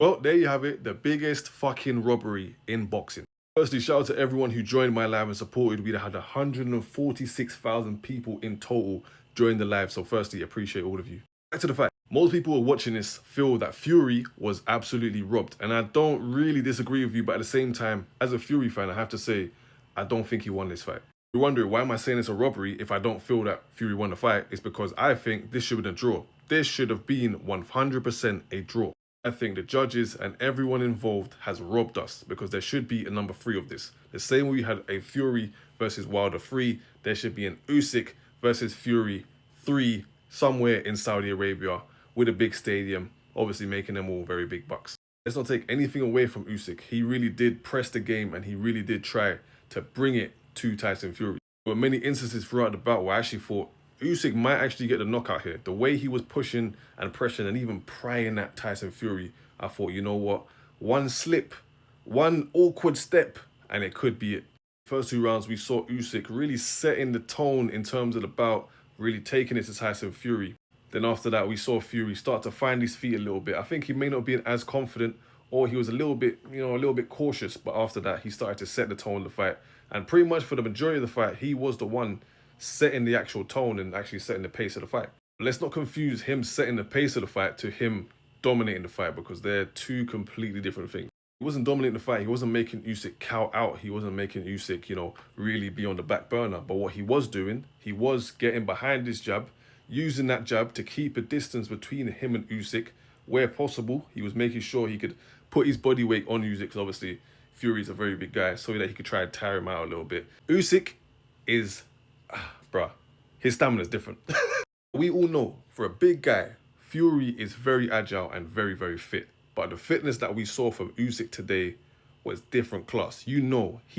Well, there you have it, the biggest fucking robbery in boxing. Firstly, shout out to everyone who joined my live and supported. We had 146,000 people in total join the live. So firstly, appreciate all of you. Back to the fact, most people who are watching this feel that Fury was absolutely robbed. And I don't really disagree with you, but at the same time, as a Fury fan, I have to say, I don't think he won this fight. You're wondering, why am I saying it's a robbery if I don't feel that Fury won the fight? It's because I think this should have been a draw. This should have been 100% a draw. I think the judges and everyone involved has robbed us because there should be a number 3 of this. The same way we had a Fury versus Wilder 3, there should be an Usyk versus Fury 3 somewhere in Saudi Arabia with a big stadium, obviously making them all very big bucks. Let's not take anything away from Usyk. He really did press the game and he really did try to bring it to Tyson Fury. There were many instances throughout the bout where I actually thought Usyk might actually get the knockout here. The way he was pushing and pressing and even prying at Tyson Fury, I thought, you know what? One slip, one awkward step, and it could be it. First 2 rounds, we saw Usyk really setting the tone in terms of the bout, really taking it to Tyson Fury. Then after that, we saw Fury start to find his feet a little bit. I think he may not be as confident, or he was a little bit cautious. But after that, he started to set the tone of the fight. And pretty much for the majority of the fight, he was the one setting the actual tone and actually setting the pace of the fight. Let's not confuse him setting the pace of the fight to him dominating the fight, because they're 2 completely different things. He wasn't dominating the fight. He wasn't making Usyk cow out. He wasn't making Usyk, really be on the back burner. But what he was doing, he was getting behind his jab, using that jab to keep a distance between him and Usyk. Where possible, he was making sure he could put his body weight on Usyk, because obviously Fury's a very big guy, so that he could try and tire him out a little bit. Usyk is, bruh, his stamina is different. We all know, for a big guy, Fury is very agile and very, very fit. But the fitness that we saw from Usyk today was different class. He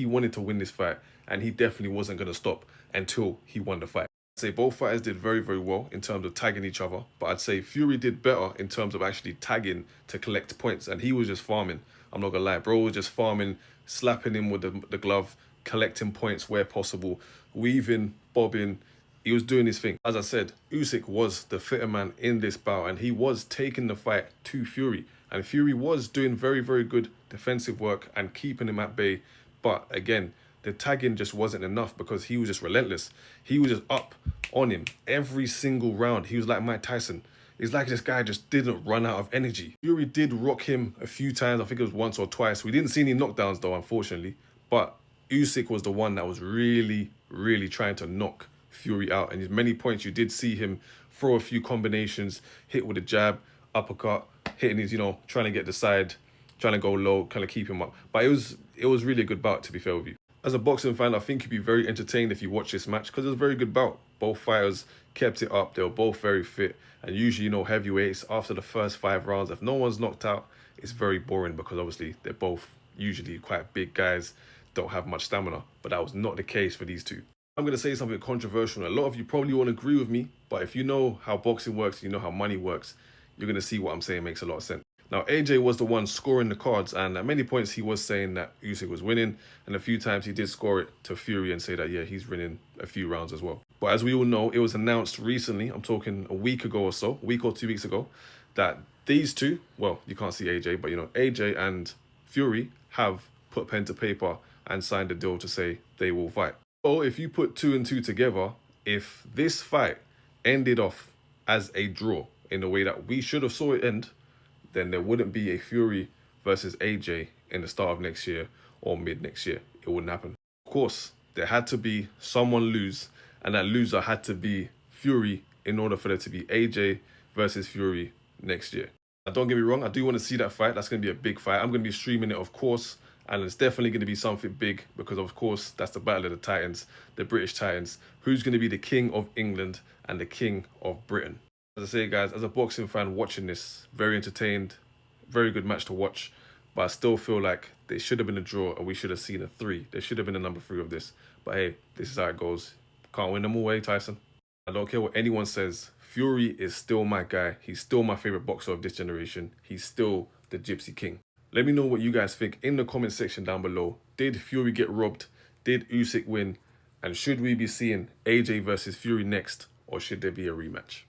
wanted to win this fight, and he definitely wasn't going to stop until he won the fight. I'd say both fighters did very, very well in terms of tagging each other, but I'd say Fury did better in terms of actually tagging to collect points, and he was just farming. I'm not gonna lie, bro was just farming, slapping him with the glove, collecting points where possible, weaving, bobbing. He was doing his thing. As I said, Usyk was the fitter man in this bout, and he was taking the fight to Fury. And Fury was doing very, very good defensive work and keeping him at bay. But again, the tagging just wasn't enough because he was just relentless. He was just up on him every single round. He was like Mike Tyson. It's like this guy just didn't run out of energy. Fury did rock him a few times. I think it was once or twice. We didn't see any knockdowns though, unfortunately. But Usyk was the one that was really, really trying to knock Fury out. And at many points you did see him throw a few combinations, hit with a jab, uppercut, hitting his, trying to get the side, trying to go low, kind of keep him up. But it was really a good bout, to be fair with you. As a boxing fan, I think you'd be very entertained if you watch this match, because it was a very good bout. Both fighters kept it up. They were both very fit. And usually, heavyweights, after the first 5 rounds, if no one's knocked out, it's very boring, because obviously they're both usually quite big guys, don't have much stamina. But that was not the case for these two. I'm going to say something controversial. A lot of you probably won't agree with me, but if you know how boxing works, you know how money works, you're going to see what I'm saying makes a lot of sense. Now, AJ was the one scoring the cards, and at many points he was saying that Usyk was winning, and a few times he did score it to Fury and say that, yeah, he's winning a few rounds as well. But as we all know, it was announced recently, I'm talking a week ago or so, a week or 2 weeks ago, that these two, well, you can't see AJ, but AJ and Fury have put pen to paper and signed a deal to say they will fight. So if you put 2 and 2 together, if this fight ended off as a draw in the way that we should have saw it end, then there wouldn't be a Fury versus AJ in the start of next year or mid next year. It wouldn't happen. Of course, there had to be someone lose, and that loser had to be Fury in order for there to be AJ versus Fury next year. Now, don't get me wrong, I do want to see that fight. That's going to be a big fight. I'm going to be streaming it, of course, and it's definitely going to be something big because, of course, that's the battle of the Titans, the British Titans. Who's going to be the king of England and the king of Britain? As I say, guys, as a boxing fan watching this, very entertained, very good match to watch, but I still feel like there should have been a draw and we should have seen a 3. There should have been a number 3 of this. But hey, this is how it goes. Can't win them all, Tyson. I don't care what anyone says. Fury is still my guy. He's still my favorite boxer of this generation. He's still the Gypsy King. Let me know what you guys think in the comment section down below. Did Fury get robbed? Did Usyk win? And should we be seeing AJ versus Fury next, or should there be a rematch?